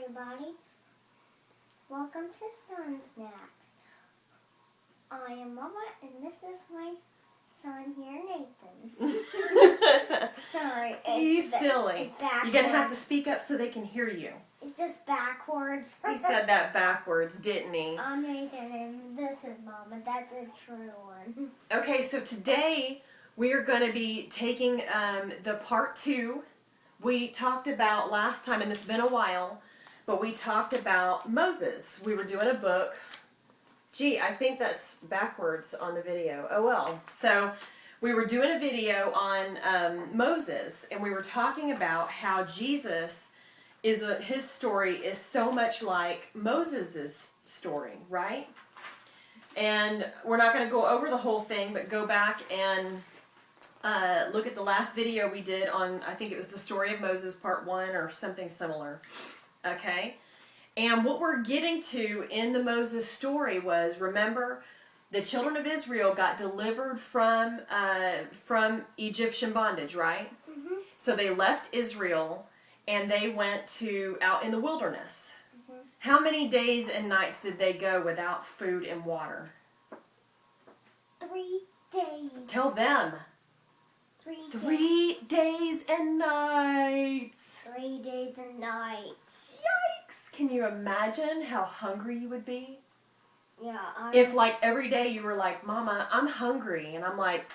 everybody. Welcome to Sun Snacks. I am Mama, and this is my son here, Nathan. Sorry, He's silly. You're going to have to speak up so they can hear you. Is this backwards? He said that backwards, didn't he? I'm Nathan, and this is Mama. That's a true one. Okay, so today we are going to be taking the part 2. We talked about last time, and it's been a while, but we talked about Moses. We were doing a book. Gee, I think that's backwards on the video. Oh well. So we were doing a video on Moses, and we were talking about how Jesus his story is so much like Moses' story, right? And we're not going to go over the whole thing, but go back and look at the last video we did on, I think it was the story of Moses part 1 or something similar. Okay? And what we're getting to in the Moses story was, remember, the children of Israel got delivered from Egyptian bondage, right? Mm-hmm. So they left Israel and they went out in the wilderness. Mm-hmm. How many days and nights did they go without food and water? 3 days. Tell them. 3 days and nights. 3 days and nights. Yikes! Can you imagine how hungry you would be? Yeah. If like every day you were like, Mama, I'm hungry. And I'm like,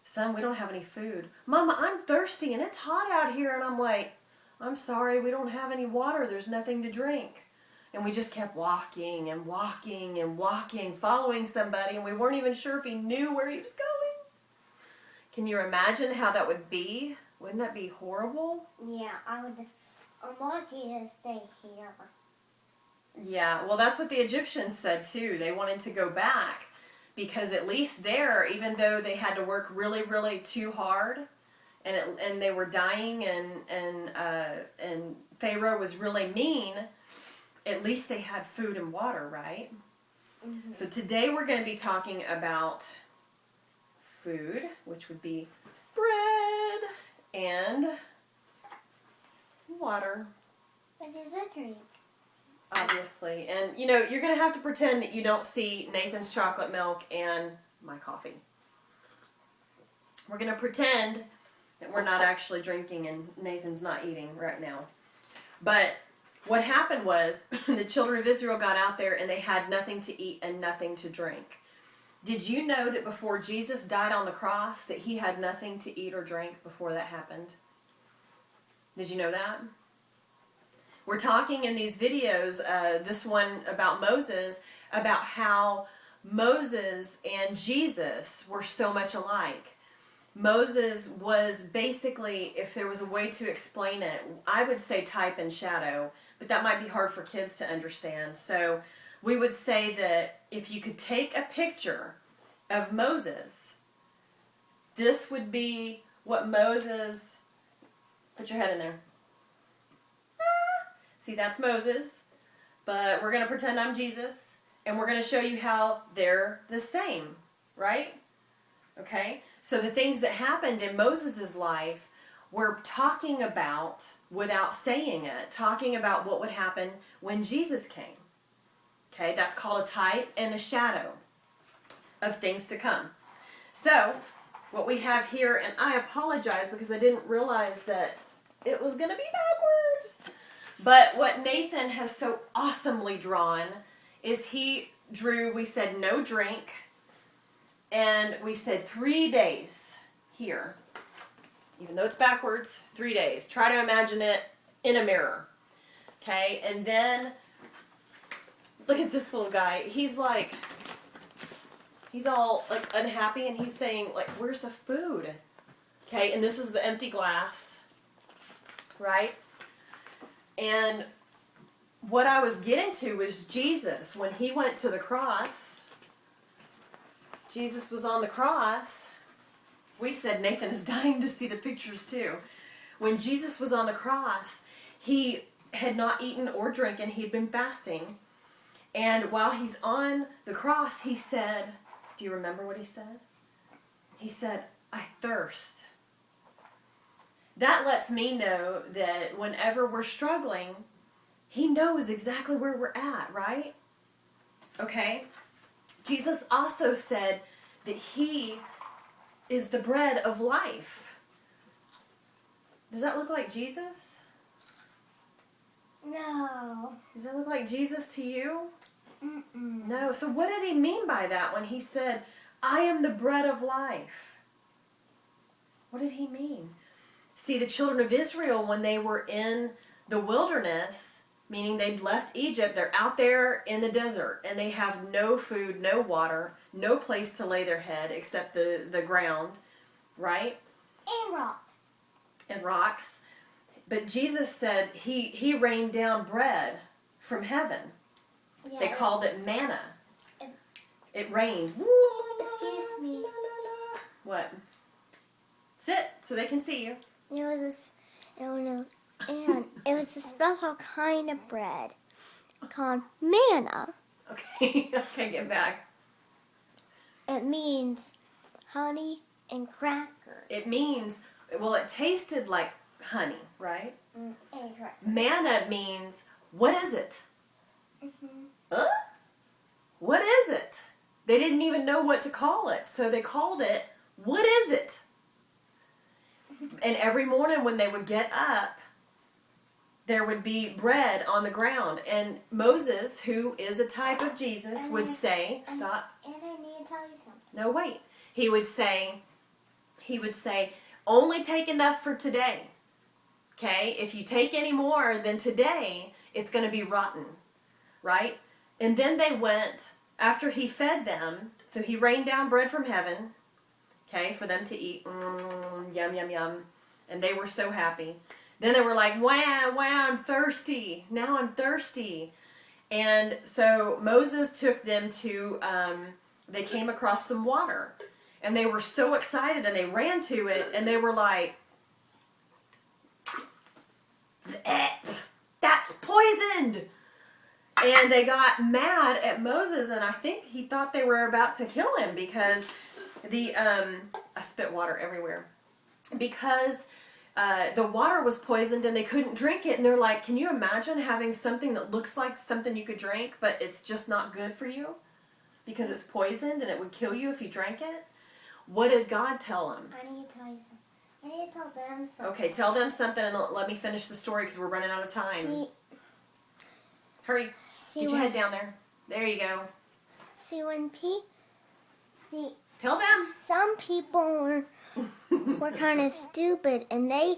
son, we don't have any food. Mama, I'm thirsty and it's hot out here. And I'm like, I'm sorry, we don't have any water. There's nothing to drink. And we just kept walking and walking and walking, following somebody. And we weren't even sure if he knew where he was going. Can you imagine how that would be? Wouldn't that be horrible? Yeah, I'm lucky to stay here. Yeah, well, that's what the Egyptians said too. They wanted to go back because at least there, even though they had to work really, really too hard, and they were dying, and Pharaoh was really mean, at least they had food and water, right? Mm-hmm. So today we're going to be talking about food, which would be bread and water. Which is a drink. Obviously. And, you're going to have to pretend that you don't see Nathan's chocolate milk and my coffee. We're going to pretend that we're not actually drinking and Nathan's not eating right now. But what happened was the children of Israel got out there and they had nothing to eat and nothing to drink. Did you know that before Jesus died on the cross that he had nothing to eat or drink before that happened? Did you know that? We're talking in these videos, this one about Moses, about how Moses and Jesus were so much alike. Moses was basically, if there was a way to explain it, I would say type and shadow, but that might be hard for kids to understand. So we would say that if you could take a picture of Moses, this would be what Moses, put your head in there. See, that's Moses, but we're going to pretend I'm Jesus, and we're going to show you how they're the same, right? Okay? So the things that happened in Moses' life, we're talking about, without saying it, talking about what would happen when Jesus came. Okay? That's called a type and a shadow of things to come. So, what we have here, and I apologize because I didn't realize that it was going to be backwards. But what Nathan has so awesomely drawn is he drew, we said no drink, and we said 3 days here. Even though it's backwards, 3 days. Try to imagine it in a mirror. Okay, and then, look at this little guy. He's all like unhappy, and he's saying, like, where's the food? Okay, and this is the empty glass, right? And what I was getting to was Jesus. When he went to the cross, Jesus was on the cross. We said Nathan is dying to see the pictures too. When Jesus was on the cross, he had not eaten or drinking. He had been fasting. And while he's on the cross, he said, do you remember what he said? He said, I thirst. That lets me know that whenever we're struggling, He knows exactly where we're at, right? Okay? Jesus also said that he is the bread of life. Does that look like Jesus? No. Does that look like Jesus to you? Mm-mm. No. So what did he mean by that when he said, I am the bread of life? What did he mean? See, the children of Israel, when they were in the wilderness, meaning they'd left Egypt, they're out there in the desert, and they have no food, no water, no place to lay their head except the ground, right? And rocks. And rocks. But Jesus said he rained down bread from heaven. Yeah. They called it manna. It rained. Excuse me. What? Sit so they can see you. It was a special kind of bread called manna. Okay, okay, get back. It means honey and crackers. It means, well, it tasted like honey, right? And crackers. Manna means, what is it? Mm-hmm. Huh? What is it? They didn't even know what to call it, so they called it, what is it? And every morning when they would get up, there would be bread on the ground. And Moses, who is a type of Jesus, would say, stop. And I need to tell you something. No, wait. He would say, only take enough for today. Okay? If you take any more than today, it's going to be rotten. Right? And then they went, after he fed them, so he rained down bread from heaven, okay, for them to eat. Yum, yum, yum. And they were so happy. Then they were like, wow, I'm thirsty. Now I'm thirsty. And so Moses took them to, they came across some water. And they were so excited and they ran to it and they were like, that's poisoned. And they got mad at Moses, and I think he thought they were about to kill him because I spit water everywhere. Because the water was poisoned and they couldn't drink it. And they're like, can you imagine having something that looks like something you could drink, but it's just not good for you? Because it's poisoned and it would kill you if you drank it? What did God tell them? I need to tell you something. I need to tell them something. Okay, tell them something and let me finish the story because we're running out of time. Hurry. Get your head down there. There you go. Tell them. Some people were kind of stupid, and they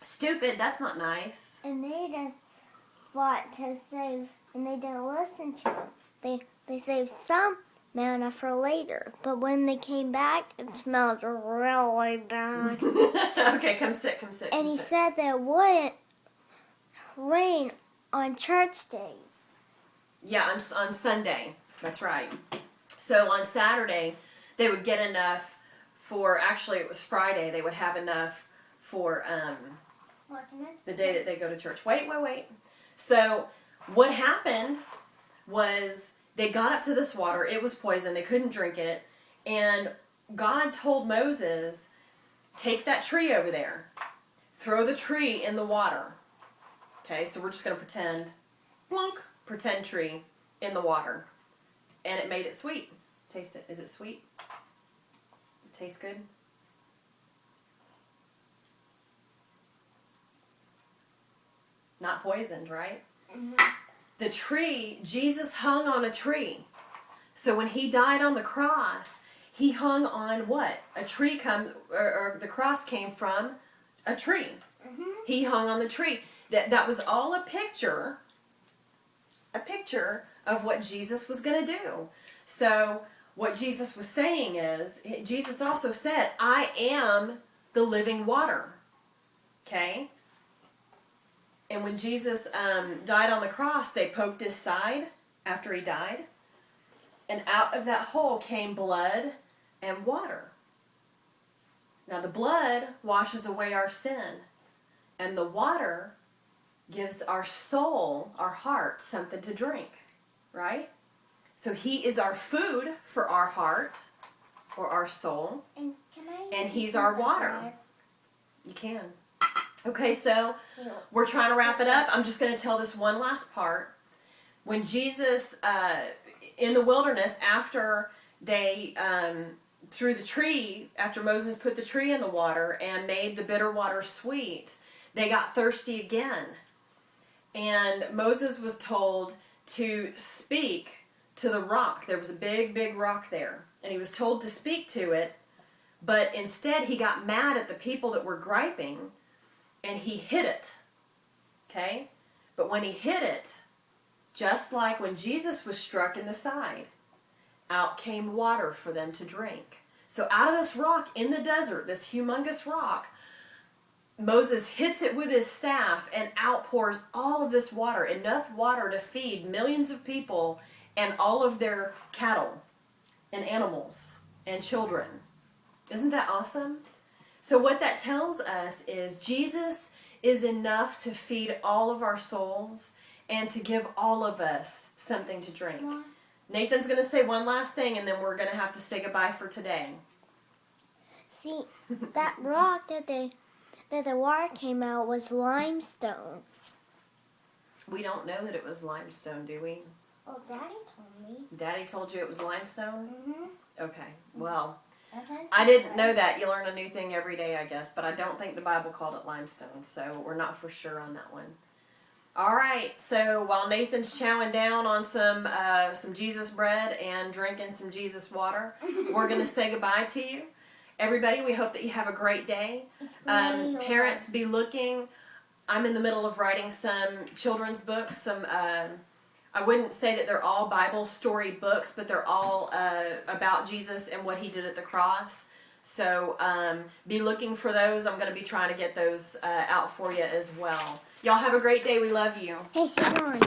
Stupid, that's not nice. just fought to save, and they didn't listen to them. They saved some manna for later, but when they came back, it smelled really bad. Okay, come sit. And he said that it wouldn't rain on church days. Yeah, on Sunday. That's right. So on Saturday, they would get enough for, actually it was Friday, they would have enough for the day that they go to church. Wait. So what happened was they got up to this water. It was poison. They couldn't drink it. And God told Moses, take that tree over there. Throw the tree in the water. Okay, so we're just going to pretend tree in the water. And it made it sweet. Taste it. Is it sweet? It tastes good? Not poisoned, right? Mm-hmm. The tree, Jesus hung on a tree. So when he died on the cross, he hung on what? A tree or the cross came from a tree. Mm-hmm. He hung on the tree. That was all a picture of what Jesus was going to do. So what Jesus was saying is, Jesus also said, I am the living water. Okay? And when Jesus died on the cross, they poked his side after he died. And out of that hole came blood and water. Now the blood washes away our sin. And the water gives our soul, our heart, something to drink. Right? So he is our food for our heart or our soul. And he's our water. You can. Okay, so we're trying to wrap it up. I'm just going to tell this one last part. When Jesus, in the wilderness, after they threw the tree, after Moses put the tree in the water and made the bitter water sweet, they got thirsty again. And Moses was told to speak to the rock. There was a big, big rock there. And he was told to speak to it, but instead he got mad at the people that were griping, and he hit it. Okay? But when he hit it, just like when Jesus was struck in the side, out came water for them to drink. So out of this rock in the desert, this humongous rock, Moses hits it with his staff and outpours all of this water, enough water to feed millions of people and all of their cattle and animals and children. Isn't that awesome? So what that tells us is Jesus is enough to feed all of our souls and to give all of us something to drink. Nathan's going to say one last thing, and then we're going to have to say goodbye for today. See, that rock that the water came out was limestone. We don't know that it was limestone, do we? Oh, Daddy told me. Daddy told you it was limestone? Mm-hmm. Okay, well, Sometimes I didn't know that. You learn a new thing every day, I guess, but I don't think the Bible called it limestone, so we're not for sure on that one. All right, so while Nathan's chowing down on some Jesus bread and drinking some Jesus water, we're going to say goodbye to you. Everybody, we hope that you have a great day. Parents, be looking. I'm in the middle of writing some children's books. I wouldn't say that they're all Bible story books, but they're all about Jesus and what he did at the cross. So be looking for those. I'm going to be trying to get those out for you as well. Y'all have a great day. We love you. Hey, hang on.